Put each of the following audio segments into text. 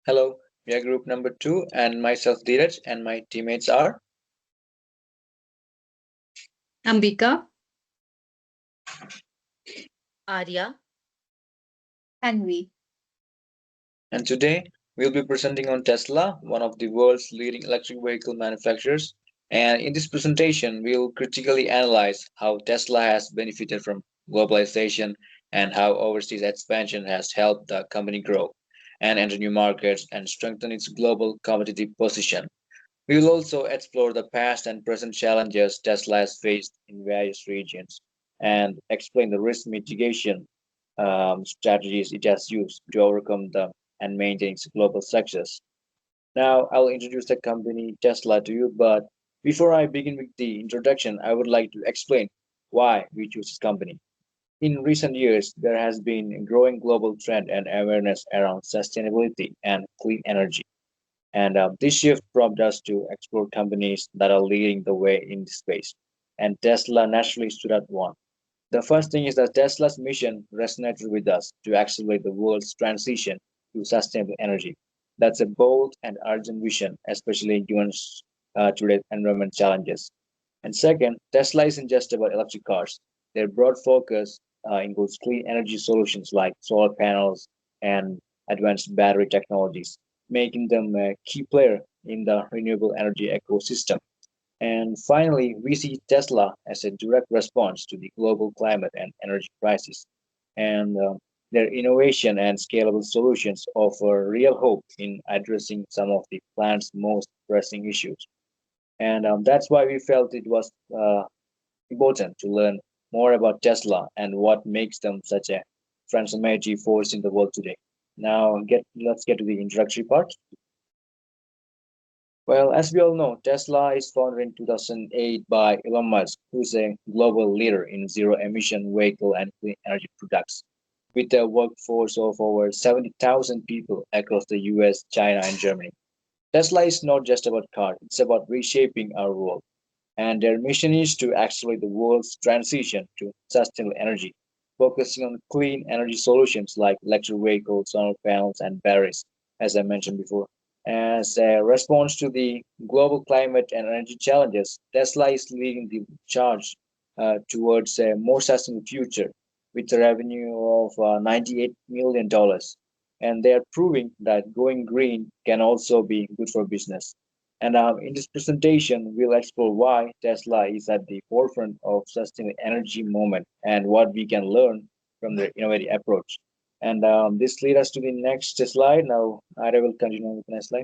Hello, we are group number two, and myself Dheeraj, and my teammates are. Ambika, Arya. Anvi. And today we'll be presenting on Tesla, one of the world's leading electric vehicle manufacturers. And in this presentation, we'll critically analyze how Tesla has benefited from globalization and how overseas expansion has helped the company grow and enter new markets and strengthen its global competitive position. We will also explore the past and present challenges Tesla has faced in various regions and explain the risk mitigation strategies it has used to overcome them and maintain its global success. Now, I'll introduce the company Tesla to you, but before I begin with the introduction, I would like to explain why we choose this company. In recent years, there has been a growing global trend and awareness around sustainability and clean energy. And this shift prompted us to explore companies that are leading the way in this space. And Tesla naturally stood out one. The first thing is that Tesla's mission resonated with us to accelerate the world's transition to sustainable energy. That's a bold and urgent vision, especially given today's environment challenges. And second, Tesla isn't just about electric cars. Their broad focus includes clean energy solutions like solar panels and advanced battery technologies, making them a key player in the renewable energy ecosystem. And finally, we see Tesla as a direct response to the global climate and energy crisis. And their innovation and scalable solutions offer real hope in addressing some of the planet's most pressing issues. And that's why we felt it was important to learn more about Tesla and what makes them such a transformative force in the world today. Now, let's get to the introductory part. Well, as we all know, Tesla is founded in 2008 by Elon Musk, who is a global leader in zero-emission vehicle and clean energy products, with a workforce of over 70,000 people across the US, China, and Germany. Tesla is not just about cars, it's about reshaping our world. And their mission is to accelerate the world's transition to sustainable energy, focusing on clean energy solutions like electric vehicles, solar panels, and batteries, as I mentioned before. As a response to the global climate and energy challenges, Tesla is leading the charge towards a more sustainable future with a revenue of $98 million. And they are proving that going green can also be good for business. And in this presentation, we'll explore why Tesla is at the forefront of sustainable energy movement and what we can learn from their innovative approach. And this leads us to the next slide. Now, I will continue with the next slide.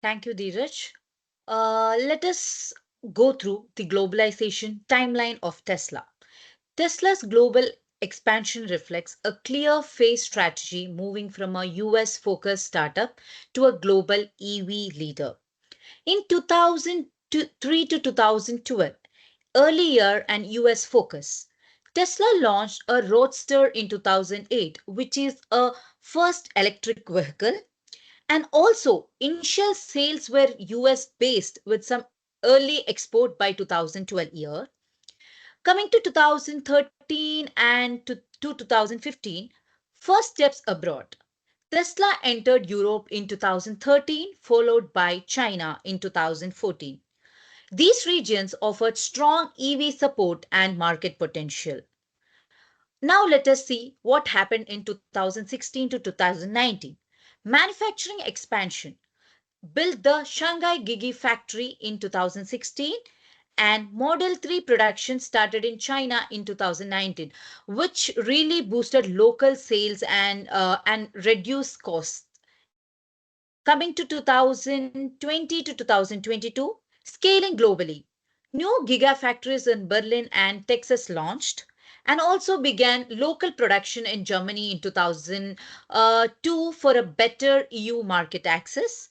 Thank you, Dheeraj. Let us go through the globalization timeline of Tesla. Tesla's global expansion reflects a clear phase strategy moving from a US focused startup to a global EV leader. In 2003 to 2012, early year and US focus, Tesla launched a Roadster in 2008, which is a first electric vehicle, and also initial sales were US based with some early export by 2012 year. Coming to 2013 and to 2015, first steps abroad. Tesla entered Europe in 2013, followed by China in 2014. These regions offered strong EV support and market potential. Now let us see what happened in 2016 to 2019. Manufacturing expansion built the Shanghai Gigafactory in 2016, and Model 3 production started in China in 2019, which really boosted local sales and reduced costs. Coming to 2020 to 2022, scaling globally. New gigafactories in Berlin and Texas launched and also began local production in Germany in 2002 for a better EU market access.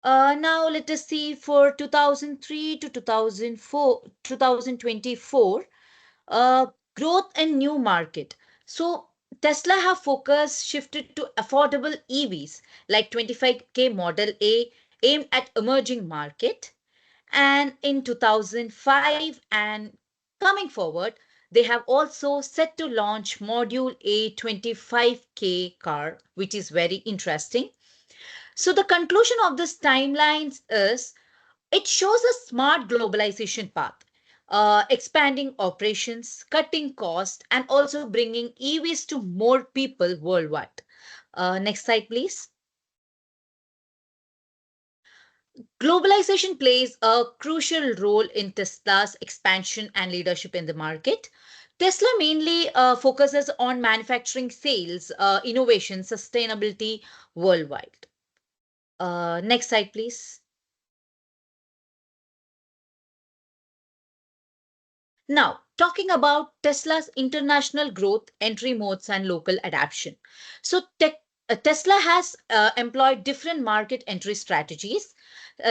Now let us see for 2003 to 2024, uh, growth in new market. So Tesla have focus shifted to affordable EVs like 25K Model A aimed at emerging market. And in 2005 and coming forward, They have also set to launch Module A 25K car, which is very interesting. So the conclusion of this timelines is it shows a smart globalization path, expanding operations, cutting costs, and also bringing EVs to more people worldwide. Next slide, please. Globalization plays a crucial role in Tesla's expansion and leadership in the market. Tesla mainly focuses on manufacturing sales, innovation, sustainability worldwide. Next slide, please. Now, talking about Tesla's international growth, entry modes, and local adaptation. So, Tesla has employed different market entry strategies,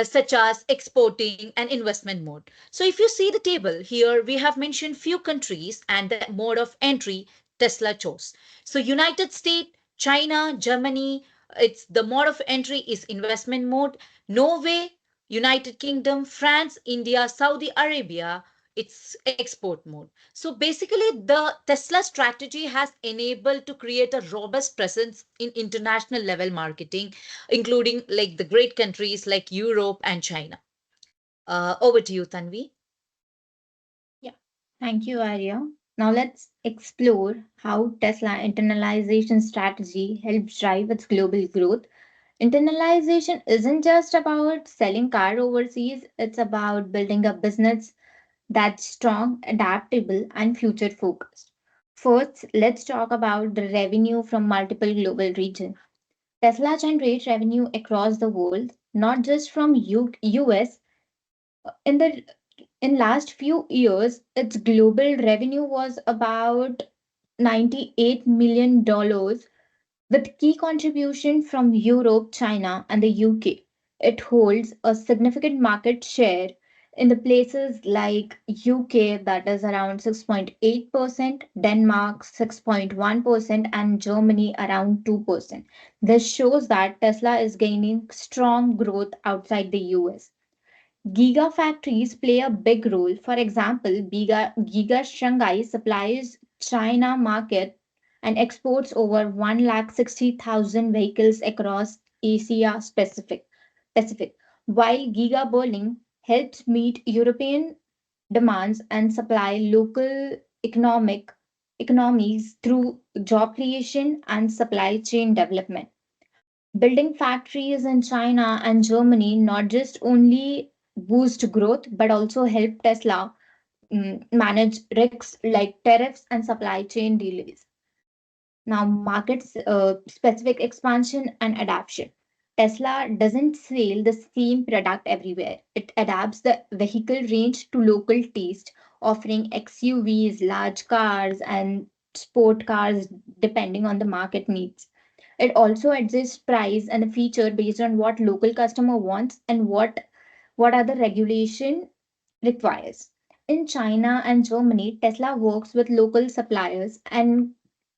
such as exporting and investment mode. So, if you see the table here, we have mentioned few countries and the mode of entry Tesla chose. So, United States, China, Germany, it's the mode of entry is investment mode. Norway, United Kingdom, France, India, Saudi Arabia, it's export mode. So basically, the Tesla strategy has enabled to create a robust presence in international level marketing, including like the great countries like Europe and China. Over to you, Tanvi. Yeah. Thank you, Arya. Now let's explore how Tesla internalization strategy helps drive its global growth. Internalization isn't just about selling car overseas, it's about building a business that's strong, adaptable, and future focused. First, let's talk about the revenue from multiple global regions. Tesla generates revenue across the world, not just from US. In the in last few years, its global revenue was about $98 million, with key contribution from Europe, China, and the UK. It holds a significant market share in the places like UK, that is around 6.8%, Denmark 6.1%, and Germany around 2%. This shows that Tesla is gaining strong growth outside the US. Gigafactories play a big role. For example, Giga Shanghai supplies China market and exports over 160,000 vehicles across Asia Pacific, while Giga Berlin helps meet European demands and supply local economies through job creation and supply chain development. Building factories in China and Germany not just only boost growth but also help Tesla manage risks like tariffs and supply chain delays. Now, market specific expansion and adaptation. Tesla doesn't sell the same product everywhere. It adapts the vehicle range to local taste, offering XUVs, large cars, and sport cars depending on the market needs. It also adjusts price and the feature based on what local customer wants and what other regulation requires. In China and Germany, Tesla works with local suppliers and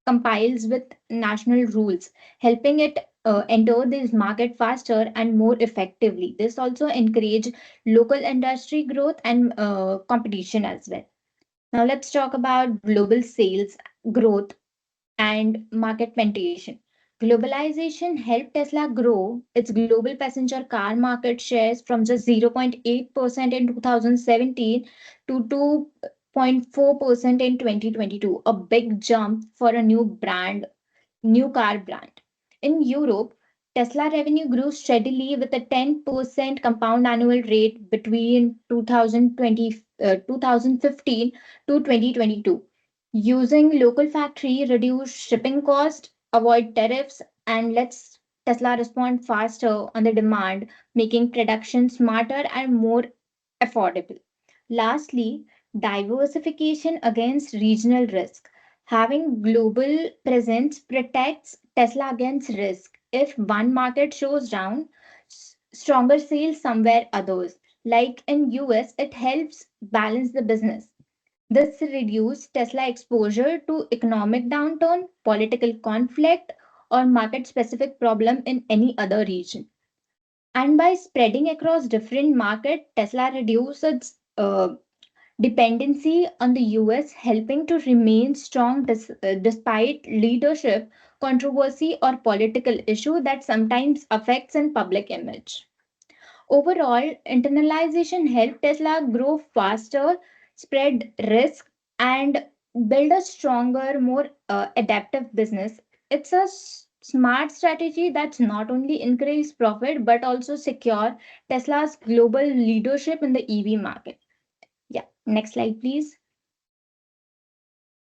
compiles with national rules, helping it enter this market faster and more effectively. This also encourage local industry growth and competition as well. Now let's talk about global sales growth and market penetration. Globalization helped Tesla grow its global passenger car market shares from just 0.8% in 2017 to 2.4% in 2022, a big jump for a new car brand. In Europe, Tesla revenue grew steadily with a 10% compound annual rate between 2015 to 2022. Using local factory, reduce shipping cost, avoid tariffs, and lets Tesla respond faster on the demand, making production smarter and more affordable. Lastly, diversification against regional risk. Having global presence protects Tesla against risk. If one market shows down, stronger sales somewhere others. Like in US, it helps balance the business. This reduces Tesla exposure to economic downturn, political conflict, or market specific problem in any other region. And by spreading across different markets, Tesla reduces its dependency on the US helping to remain strong despite leadership controversy or political issue that sometimes affects in public image. Overall, internalization helped Tesla grow faster, spread risk, and build a stronger, more adaptive business. It's a smart strategy that's not only increase profit but also secure Tesla's global leadership in the EV market. Yeah, next slide, please.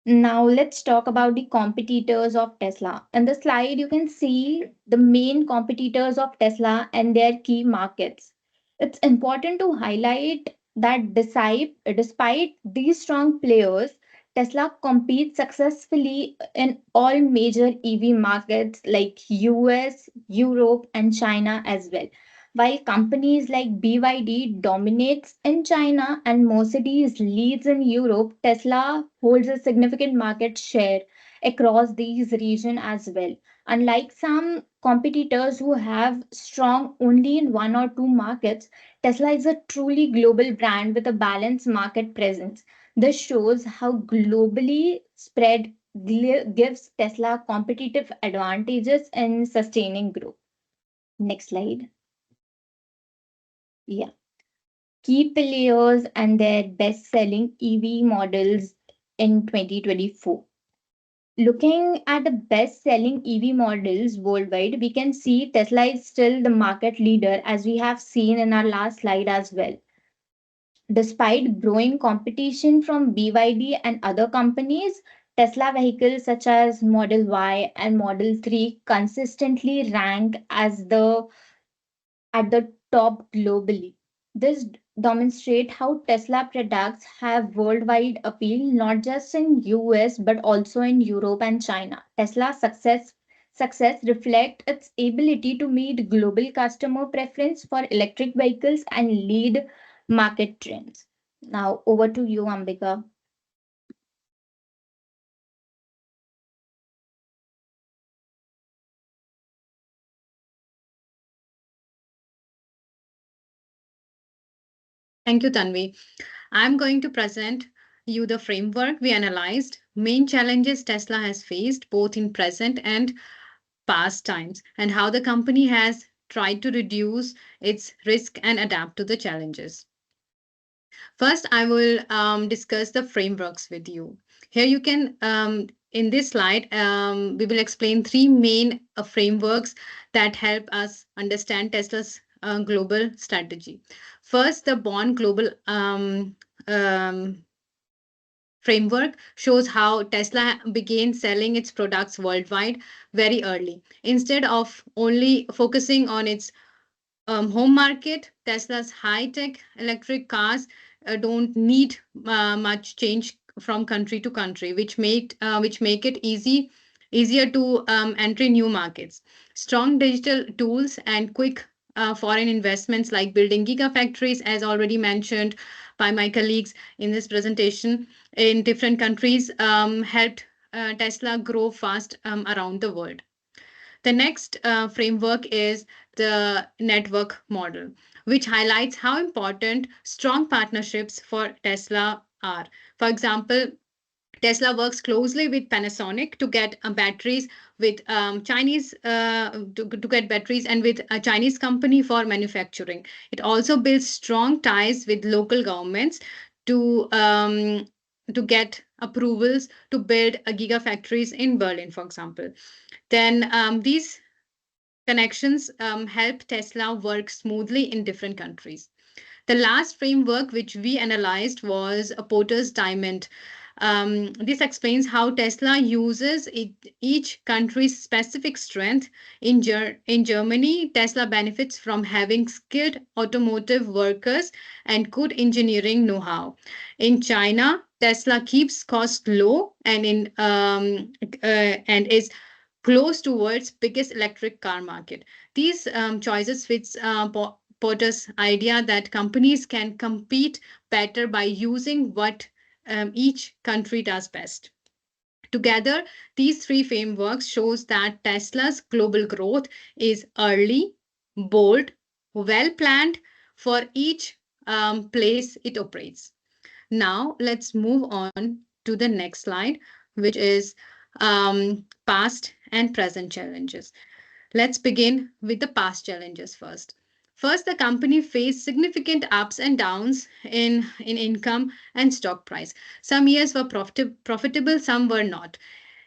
Now let's talk about the competitors of Tesla. In the slide, you can see the main competitors of Tesla and their key markets. It's important to highlight that despite these strong players, Tesla competes successfully in all major EV markets like US, Europe, and China as well. While companies like BYD dominates in China and Mercedes leads in Europe, Tesla holds a significant market share across these regions as well. Unlike some competitors who have strong only in one or two markets, Tesla is a truly global brand with a balanced market presence. This shows how globally spread gives Tesla competitive advantages in sustaining growth. Next slide. Yeah. Key players and their best selling EV models in 2024. Looking at the best selling EV models worldwide, we can see Tesla is still the market leader, as we have seen in our last slide as well. Despite growing competition from BYD and other companies, Tesla vehicles such as Model Y and Model 3 consistently rank as the at the top globally. This demonstrates how Tesla products have worldwide appeal, not just in US but also in Europe and China. Tesla's success reflects its ability to meet global customer preference for electric vehicles and lead market trends. Now over to you, Ambika. Thank you, Tanvi. I'm going to present you the framework we analyzed, main challenges Tesla has faced both in present and past times, and how the company has tried to reduce its risk and adapt to the challenges. First, I will discuss the frameworks with you. Here you can, in this slide, we will explain three main frameworks that help us understand Tesla's global strategy. First, the Born Global framework shows how Tesla began selling its products worldwide very early. Instead of only focusing on its home market, Tesla's high-tech electric cars don't need much change from country to country, which make it easier to enter new markets. Strong digital tools and quick foreign investments like building gigafactories, as already mentioned by my colleagues in this presentation, in different countries helped Tesla grow fast around the world. The next framework is the network model, which highlights how important strong partnerships for Tesla are. For example, Tesla works closely with Panasonic to get batteries with Chinese to get batteries and with a Chinese company for manufacturing. It also builds strong ties with local governments to get approvals to build a gigafactories in Berlin, for example. Then these connections help Tesla work smoothly in different countries. The last framework which we analyzed was a Porter's Diamond. This explains how Tesla uses each country's specific strength. In Germany, Tesla benefits from having skilled automotive workers and good engineering know-how. In China, Tesla keeps costs low and is close towards biggest electric car market. These choices fits Porter's idea that companies can compete better by using what each country does best. Together, these three frameworks shows that Tesla's global growth is early, bold, well planned for each place it operates. Now let's move on to the next slide, which is past and present challenges. Let's begin with the past challenges first. First, the company faced significant ups and downs in income and stock price. Some years were profitable, some were not.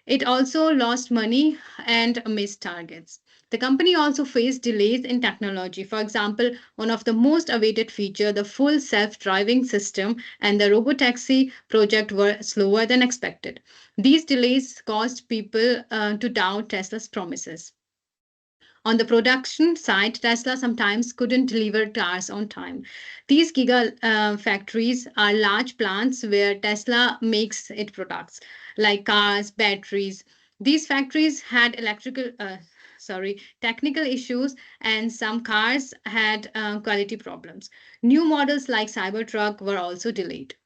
It also lost money and missed targets. The company also faced delays in technology. For example, one of the most awaited feature, the full self-driving system and the robotaxi project were slower than expected. These delays caused people to doubt Tesla's promises. On the production side, Tesla sometimes couldn't deliver cars on time. These giga factories are large plants where Tesla makes its products, like cars, batteries. These factories had technical issues, and some cars had quality problems. New models like Cybertruck were also delayed.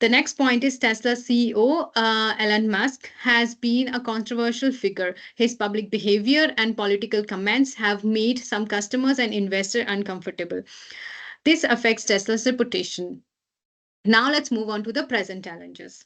The next point is Tesla CEO Elon Musk has been a controversial figure. His public behavior and political comments have made some customers and investors uncomfortable. This affects Tesla's reputation. Now let's move on to the present challenges.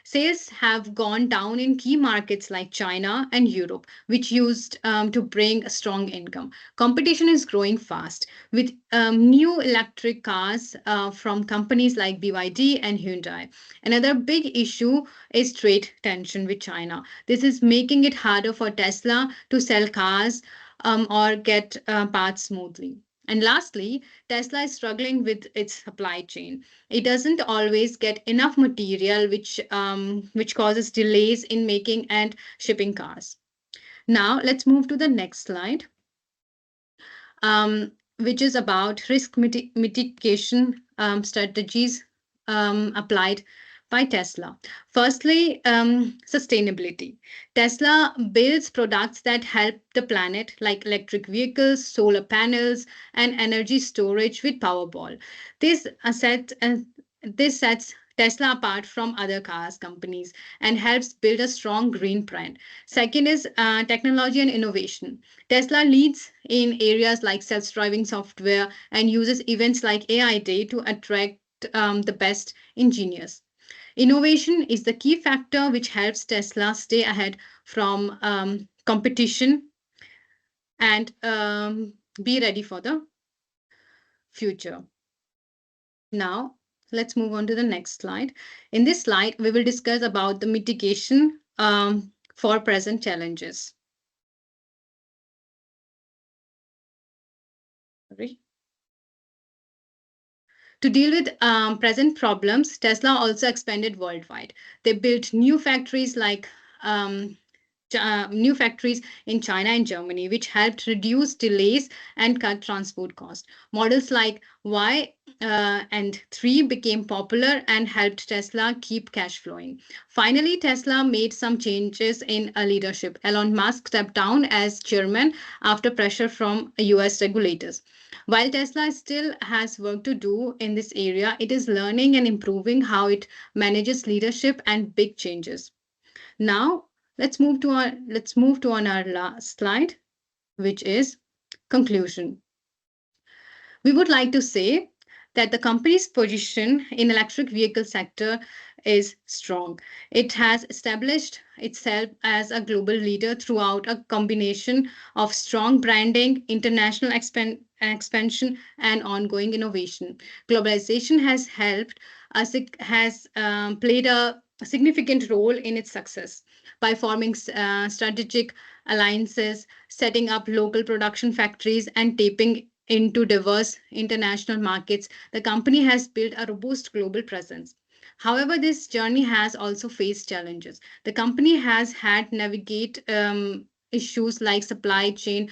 Sales have gone down in key markets like China and Europe, which used to bring a strong income. Competition is growing fast with new electric cars from companies like BYD and Hyundai. Another big issue is trade tension with China. This is making it harder for Tesla to sell cars or get parts smoothly. And lastly, Tesla is struggling with its supply chain. It doesn't always get enough material, which causes delays in making and shipping cars. Now, let's move to the next slide, which is about risk mitigation strategies applied by Tesla. Firstly, sustainability. Tesla builds products that help the planet, like electric vehicles, solar panels, and energy storage with Powerball. This sets Tesla apart from other cars companies and helps build a strong green brand. Second is technology and innovation. Tesla leads in areas like self-driving software and uses events like AI Day to attract the best engineers. Innovation is the key factor which helps Tesla stay ahead from competition and be ready for the future. Now, let's move on to the next slide. In this slide, we will discuss about the mitigation for present challenges. Sorry. To deal with present problems, Tesla also expanded worldwide. They built new factories new factories in China and Germany, which helped reduce delays and cut transport costs. Models like Y and 3 became popular and helped Tesla keep cash flowing. Finally, Tesla made some changes in leadership. Elon Musk stepped down as chairman after pressure from US regulators. While Tesla still has work to do in this area, it is learning and improving how it manages leadership and big changes. Now, let's move to our last slide, which is conclusion. We would like to say that the company's position in electric vehicle sector is strong. It has established itself as a global leader throughout a combination of strong branding, international expansion, and ongoing innovation. Globalization has played a significant role in its success by forming strategic alliances, setting up local production factories, and tapping into diverse international markets. The company has built a robust global presence. However, this journey has also faced challenges. The company has had to navigate issues like supply chain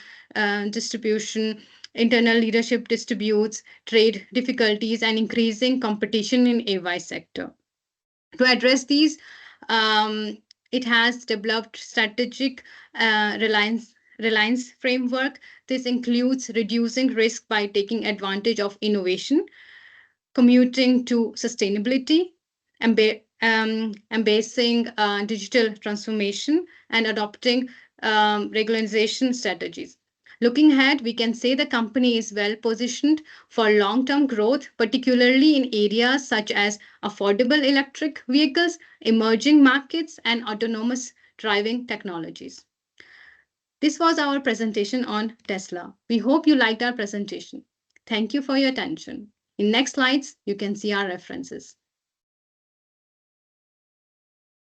distribution, internal leadership disputes, trade difficulties, and increasing competition in AY sector. To address these, it has developed strategic reliance framework. This includes reducing risk by taking advantage of innovation, commuting to sustainability, embracing digital transformation, and adopting regularization strategies. Looking ahead, we can say the company is well positioned for long-term growth, particularly in areas such as affordable electric vehicles, emerging markets, and autonomous driving technologies. This was our presentation on Tesla. We hope you liked our presentation. Thank you for your attention. In next slides, you can see our references.